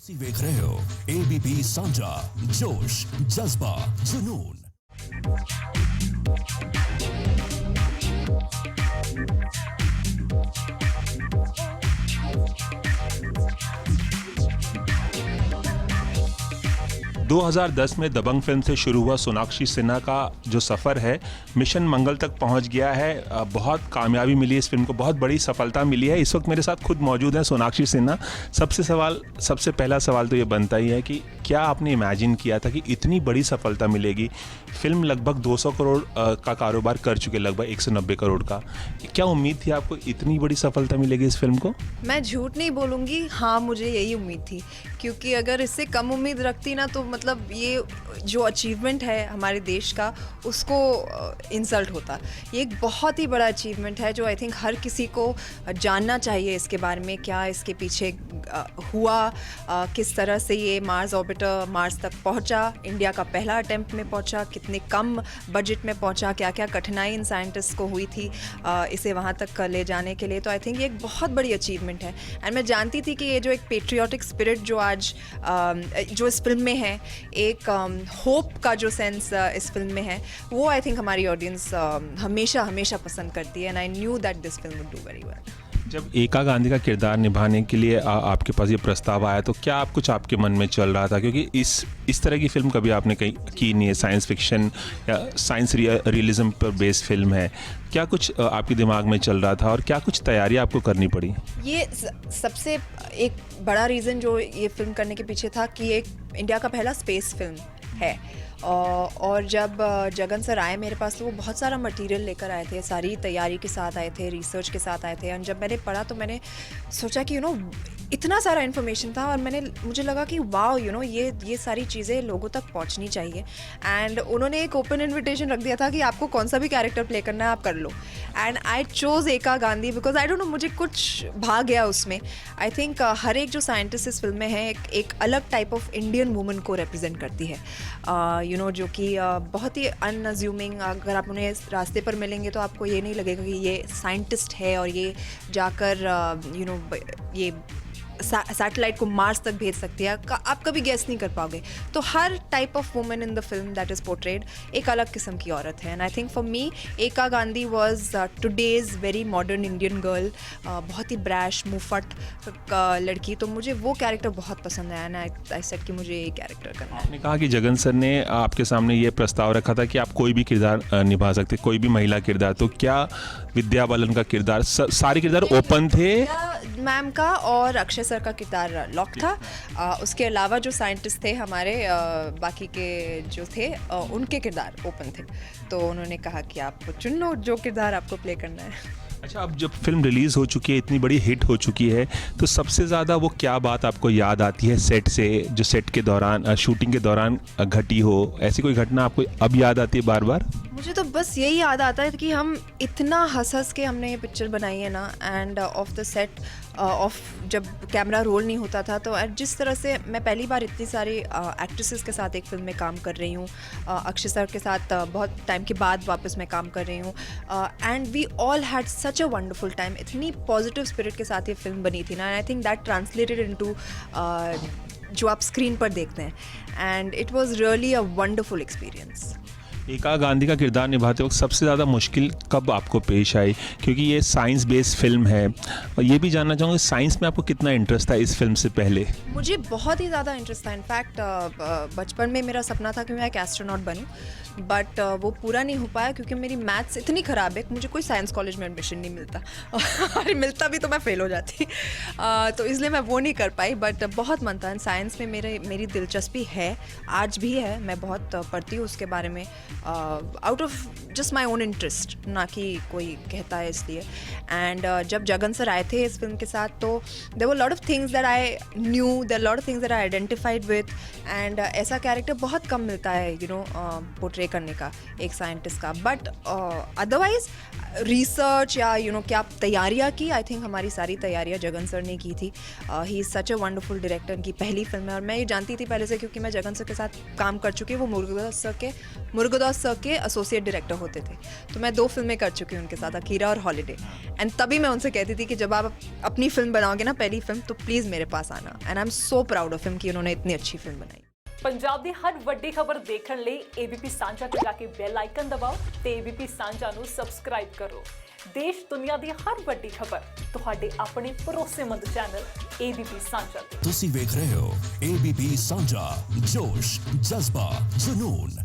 ਤੁਸੀਂ ਵੇਖ ਰਹੇ ਹੋ ABP ਸਾਂਝਾ ਜੋਸ਼ ਜਜ਼ਬਾ ਜਨੂਨ। 2010 में दबंग फिल्म से शुरू हुआ सोनाक्षी सिन्हा का जो सफ़र है मिशन मंगल तक पहुंच गया है। बहुत कामयाबी मिली इस फिल्म को, बहुत बड़ी सफलता मिली है। इस वक्त मेरे साथ खुद मौजूद हैं सोनाक्षी सिन्हा। सबसे पहला सवाल तो ये बनता ही है कि क्या आपने इमेजिन किया था कि इतनी बड़ी सफलता मिलेगी? फिल्म लगभग 200 करोड़ का कारोबार कर चुके, लगभग 190 करोड़ का। क्या उम्मीद थी आपको इतनी बड़ी सफलता मिलेगी इस फिल्म को? मैं झूठ नहीं बोलूँगी, हाँ मुझे यही उम्मीद थी, क्योंकि अगर इससे कम उम्मीद रखती ना तो मतलब ये जो अचीवमेंट है हमारे देश का उसको इंसल्ट होता। ये एक बहुत ही बड़ा अचीवमेंट है जो आई थिंक हर किसी को जानना चाहिए इसके बारे में, क्या इसके पीछे हुआ, किस तरह से ये मार्स ऑर्बिटर मार्स तक पहुंचा, इंडिया का पहला अटेम्प्ट में पहुंचा, कितने कम बजट में पहुंचा, क्या क्या कठिनाई इन साइंटिस्ट को हुई थी इसे वहाँ तक ले जाने के लिए। तो आई थिंक ये एक बहुत बड़ी अचीवमेंट है। एंड मैं जानती थी कि ये जो एक पेट्रियाटिक स्पिरिट जो आज जो इस फिल्म में है, एक होप का जो सेंस इस फिल्म में है, वो आई थिंक हमारी ऑडियंस हमेशा हमेशा पसंद करती है। And I knew that this film would do very well. जब एका गांधी का किरदार निभाने के लिए आपके पास ये प्रस्ताव आया तो क्या कुछ आपके मन में चल रहा था? क्योंकि इस तरह की फिल्म कभी आपने कहीं की नहीं है, साइंस फिक्शन या साइंस रियलिज्म पर बेस्ड फिल्म है। क्या कुछ आपके दिमाग में चल रहा था और क्या कुछ तैयारी आपको करनी पड़ी? ये सबसे एक बड़ा रीज़न जो ये फिल्म करने के पीछे था कि एक इंडिया का पहला स्पेस फिल्म है। और जब जगन सर आए मेरे पास तो वो बहुत सारा मटेरियल लेकर आए थे, सारी तैयारी के साथ आए थे, रिसर्च के साथ आए थे। और जब मैंने पढ़ा तो मैंने सोचा कि इतना सारा इन्फॉर्मेशन था और मुझे लगा कि वाओ ये सारी चीज़ें लोगों तक पहुंचनी चाहिए। एंड उन्होंने एक ओपन इन्विटेशन रख दिया था कि आपको कौन सा भी कैरेक्टर प्ले करना है आप कर लो। एंड आई चोज़ एका Gandhi because I don't know, मुझे कुछ भाग गया उसमें। आई थिंक हर एक जो साइंटिस्ट इस फिल्म में है एक अलग टाइप ऑफ इंडियन वुमन को रिप्रेजेंट करती है, जो कि बहुत ही अनअज्यूमिंग। अगर आप उन्हें रास्ते पर मिलेंगे तो आपको ये नहीं लगेगा कि ये साइंटिस्ट है और ये जाकर ये सैटेलाइट को मार्स तक भेज सकती है। आप कभी गेस नहीं कर पाओगे। तो हर type of woman in the film that is portrayed एक अलग किस्म की औरत है। And I think for me Eka Gandhi was today's very modern Indian girl, बहुत ही ब्रैश मुफट लड़की। तो मुझे वो कैरेक्टर बहुत पसंद आया। एंड आई सेड कि मुझे ये कैरेक्टर करना है। आपने कहा कि जगन सर ने आपके सामने ये प्रस्ताव रखा था कि आप कोई भी किरदार निभा सकते, कोई भी महिला किरदार। तो क्या विद्या बालन का किरदार, सारे किरदार ओपन थे? मैम का और अक्षय सर का किरदार लॉक था। उसके अलावा जो साइंटिस्ट थे हमारे बाकी के जो थे उनके किरदार ओपन थे। तो उन्होंने कहा कि आप चुन लो जो किरदार आपको प्ले करना है। अच्छा, अब जब फिल्म रिलीज़ हो चुकी है, इतनी बड़ी हिट हो चुकी है, तो सबसे ज़्यादा वो क्या बात आपको याद आती है सेट से, जो सेट के दौरान शूटिंग के दौरान घटी हो? ऐसी कोई घटना आपको अब याद आती है बार बार? मुझे तो बस यही याद आता है कि हम इतना हंस के हमने ये पिक्चर बनाई है ना। End of the set of जब कैमरा रोल नहीं होता था तो जिस तरह से मैं पहली बार इतनी सारी एक्ट्रेसेस के साथ एक फिल्म में काम कर रही हूँ, अक्षय सर के साथ बहुत टाइम के बाद वापस मैं काम कर रही हूँ। And we all had such a wonderful time. इतनी पॉजिटिव स्पिरिट के साथ ये फिल्म बनी थी ना। And I think that translated into जो आप स्क्रीन पर देखते हैं। And it was really a wonderful experience. एका गांधी का किरदार निभाते वक्त सबसे ज़्यादा मुश्किल कब आपको पेश आई? क्योंकि ये साइंस बेस्ड फिल्म है, और ये भी जानना चाहूँगा साइंस में आपको कितना इंटरेस्ट था इस फिल्म से पहले? मुझे बहुत ही ज़्यादा इंटरेस्ट था। इनफैक्ट बचपन में मेरा सपना था कि मैं एक एस्ट्रोनॉट बनूं, बट वो पूरा नहीं हो पाया क्योंकि मेरी मैथ्स इतनी ख़राब है कि मुझे कोई साइंस कॉलेज में एडमिशन नहीं मिलता और मिलता भी तो मैं फ़ेल हो जाती। तो इसलिए मैं वो नहीं कर पाई। बट बहुत मन था साइंस में, मेरी दिलचस्पी है, आज भी है। मैं बहुत पढ़ती हूँ उसके बारे में out of just my own interest, ना कि कोई कहता है इसलिए। एंड जब जगन सर आए थे इस फिल्म के साथ तो there were lot of things that I knew, there lot of things that I identified with. And ऐसा कैरेक्टर बहुत कम मिलता है पोर्ट्रे करने का एक साइंटिस्ट का। बट अदरवाइज रिसर्च या क्या तैयारियाँ की, आई थिंक हमारी सारी तैयारियाँ जगन सर ने की थी। He is such a wonderful director. की पहली फिल्म है और मैं ये जानती थी पहले से क्योंकि मैं जगन सर के साथ काम कर चुकी हूँ। वो मुरुगदास सूर्यदास सर के एसोसिएट डायरेक्टर होते थे, तो मैं 2 फिल्में कर चुकी हूँ उनके साथ, अकीरा और हॉलीडे। एंड तभी मैं उनसे कहती थी कि जब आप अपनी फिल्म बनाओगे ना, पहली फिल्म, तो प्लीज़ मेरे पास आना। And I am so proud of him कि उन्होंने इतनी अच्छी फिल्म बनाई। ਪੰਜਾਬ ਦੀ ਹਰ ਵੱਡੀ ਖਬਰ ਦੇਖਣ ਲਈ ABP ਸਾਂਝਾ ਤੇ ਜਾ ਕੇ ਬੈਲ ਆਈਕਨ ਦਬਾਓ ਤੇ ABP ਸਾਂਝਾ ਨੂੰ ਸਬਸਕ੍ਰਾਈਬ ਕਰੋ। ਦੇਸ਼ ਦੁਨੀਆ ਦੀ ਹਰ ਵੱਡੀ ਖਬਰ ਤੁਹਾਡੇ ਆਪਣੇ ਭਰੋਸੇਮੰਦ ਚੈਨਲ ABP ਸਾਂਝਾ ਤੇ। ਤੁਸੀਂ ਵੇਖ ਰਹੇ ਹੋ ABP ਸਾਂਝਾ, ਜੋਸ਼, ਜਜ਼ਬਾ, ਜਨੂਨ।